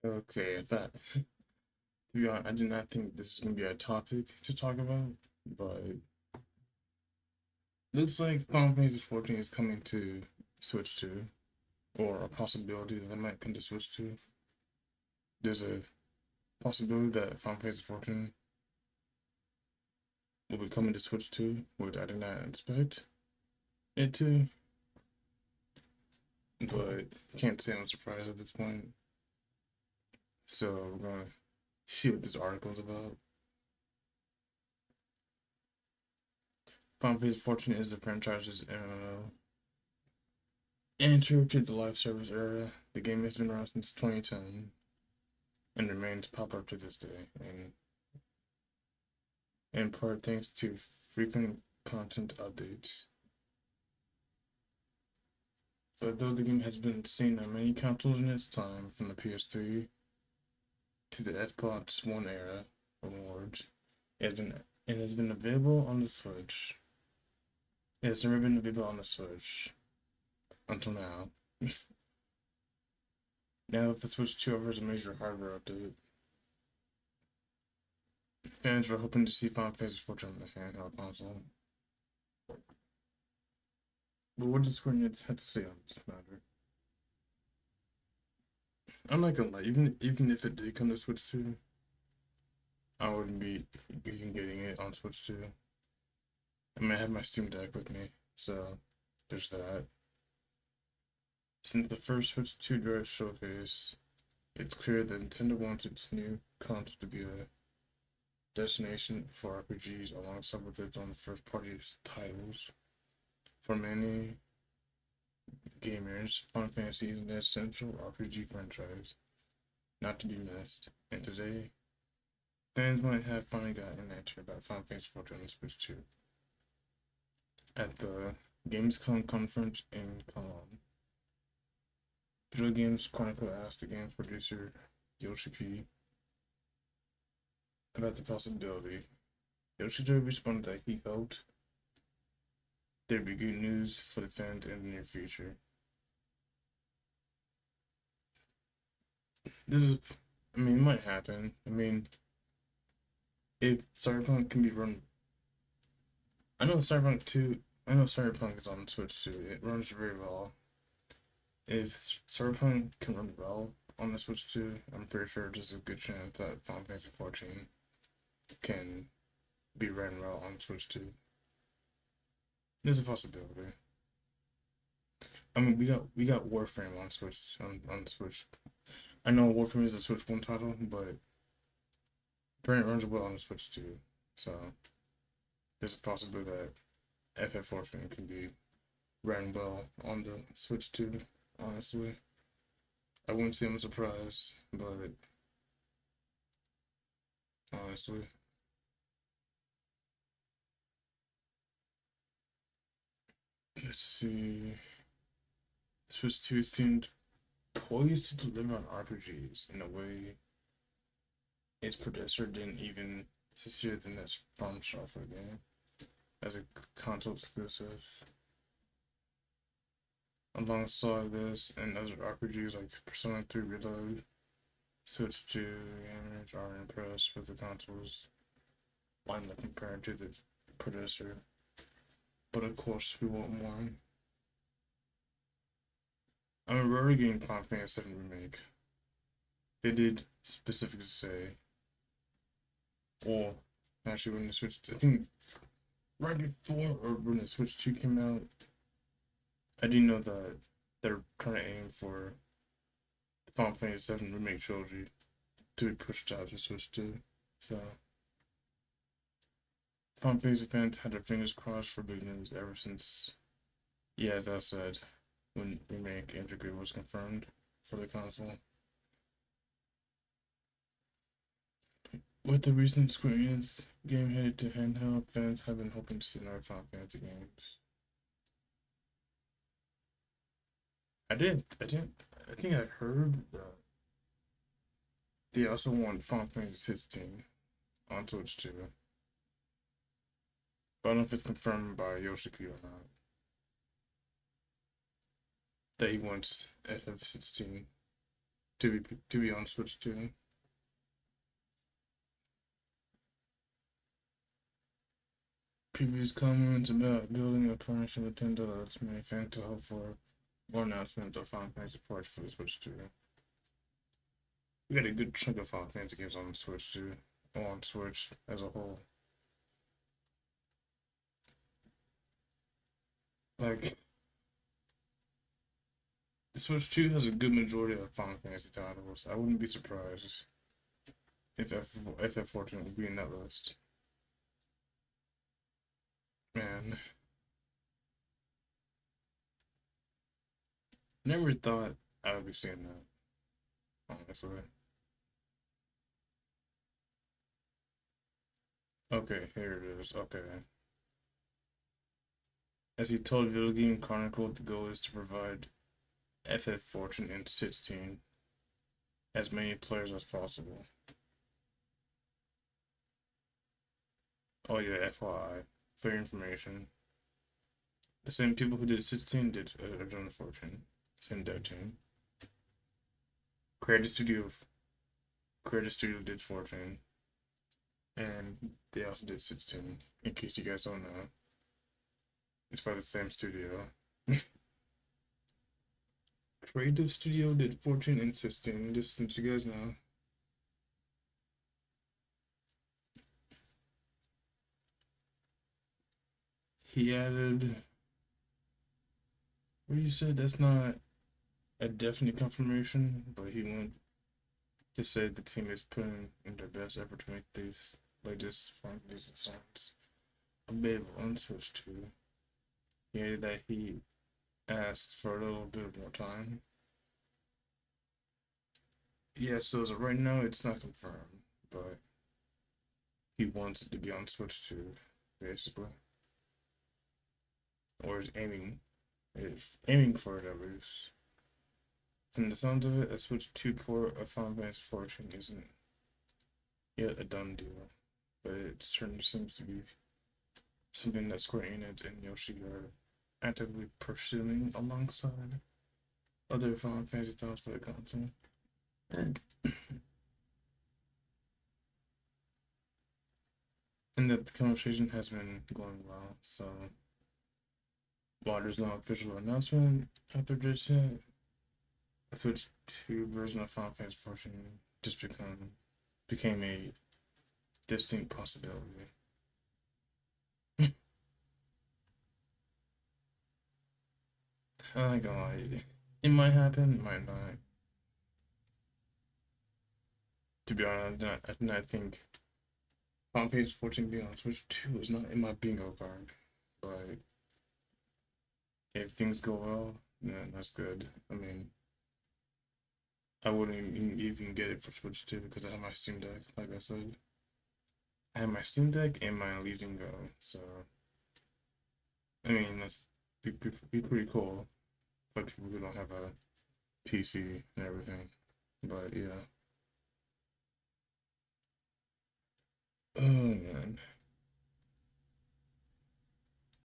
Okay, to be honest, I did not think this was gonna be a topic to talk about, but looks like Final Fantasy XIV is coming to Switch 2, or a possibility that it might come to Switch 2. There's a possibility that Final Fantasy XIV will be coming to Switch 2, which I did not expect it to, but can't say I'm surprised at this point. So we're gonna see what this article is about. Final Fantasy XIV is the franchise's MMO. Entered to the live service era, the game has been around since 2010 and remains popular to this day, and in part thanks to frequent content updates. But though the game has been seen on many consoles in its time, from the PS3 to the Xbox One era onwards, it has been available on the Switch. It has never been available on the Switch until now. Now that the Switch 2 offers a major hardware update, fans were hoping to see Final Fantasy XIV on the handheld console. But what does Square Enix have to say on this matter? I'm not gonna lie, even if it did come to Switch 2, I wouldn't be even getting it on Switch 2. I mean, I have my Steam Deck with me, so there's that. Since the first Switch 2 Direct showcase, it's clear that Nintendo wants its new console to be a destination for RPGs alongside with its own first party titles. For many gamers, Final Fantasy is an essential RPG franchise, not to be missed, and today, fans might have finally gotten an answer about Final Fantasy XIV on the Switch 2. At the Gamescom conference in Cologne, Video Games Chronicle asked the game's producer, Yoshi about the possibility. Yoshida responded that he hoped there'd be good news for the fans in the near future. I mean, it might happen. I mean, if Cyberpunk can be run, I know Cyberpunk is on Switch too. It runs very well. If Cyberpunk can run well on the Switch too, I'm pretty sure there's a good chance that Final Fantasy XIV can be ran well on Switch too. There's a possibility. I mean, we got Warframe on Switch on Switch. I know Warframe is a Switch 1 title, but apparently it runs well on the Switch too. So there's a possibility that FF14 can be ran well on the Switch too. Honestly, I wouldn't say I'm surprised, but honestly, let's see. Switch 2 seemed poised to deliver on RPGs in a way its predecessor didn't even succeed the next From Software game as a console exclusive. Alongside this and other RPGs like Persona 3 Reload, Switch 2 gamers are impressed with the console's lineup compared to the predecessor. But of course, we want more. I mean, we're already getting Final Fantasy VII Remake. They did specifically say, or actually, when the Switch, I think right before or when the Switch 2 came out, I didn't know that they're trying to aim for the Final Fantasy VII Remake trilogy to be pushed out to Switch 2. So, Final Fantasy fans had their fingers crossed for big news ever since, yeah, as I said, when Remake Integrate was confirmed for the console. With the recent Square Enix game headed to handheld, fans have been hoping to see more Final Fantasy games. I think I heard that they also want Final Fantasy 16 on Switch too. But I don't know if it's confirmed by Yoshi or not. That he wants FF16 to be on Switch 2. Previous comments about building a partnership with Nintendo. That's many fans to hope for more announcements of Final Fantasy ports for the Switch 2. We got a good chunk of Final Fantasy games on Switch 2, or on Switch as a whole. Like, the Switch 2 has a good majority of Final Fantasy titles. I wouldn't be surprised if FF14 would be in that list. Man, never thought I would be saying that, honestly. Okay, here it is. Okay. As he told Video Game Chronicle, the goal is to provide FF14 and 16 as many players as possible. Oh yeah, FYI, for your information. The same people who did 16 did done 14. Same dev team. Creative Studio did 14. And they also did 16, in case you guys don't know. It's by the same studio. Creative Studio did 14 and 16, just since you guys know. He added. What you said? That's not a definite confirmation, but he went to say the team is putting in their best effort to make these latest Final Fantasy songs available on Switch 2. He added that he asked for a little bit more time. Yeah, so as of right now, it's not confirmed, but he wants it to be on Switch 2, basically. Or is aiming for it at least. From the sounds of it, a Switch 2 port of Final Fantasy XIV isn't yet a done deal, but it certainly seems to be something that Square Enix and Yoshi are actively pursuing alongside other Final Fantasy titles for the console. And that the conversation has been going well, so while there's no official announcement after this yet, a Switch 2 version of Final Fantasy XIV just became a distinct possibility. I ain't gonna lie, it might happen, it might not. To be honest, I do not think Final Fantasy XIV being on Switch 2 is not in my bingo card, but if things go well, then that's good. I mean, I wouldn't even get it for Switch 2 because I have my Steam Deck, like I said. I have my Steam Deck and my Legion Go, so I mean that's be pretty cool for people who don't have a PC and everything. But yeah. Oh man.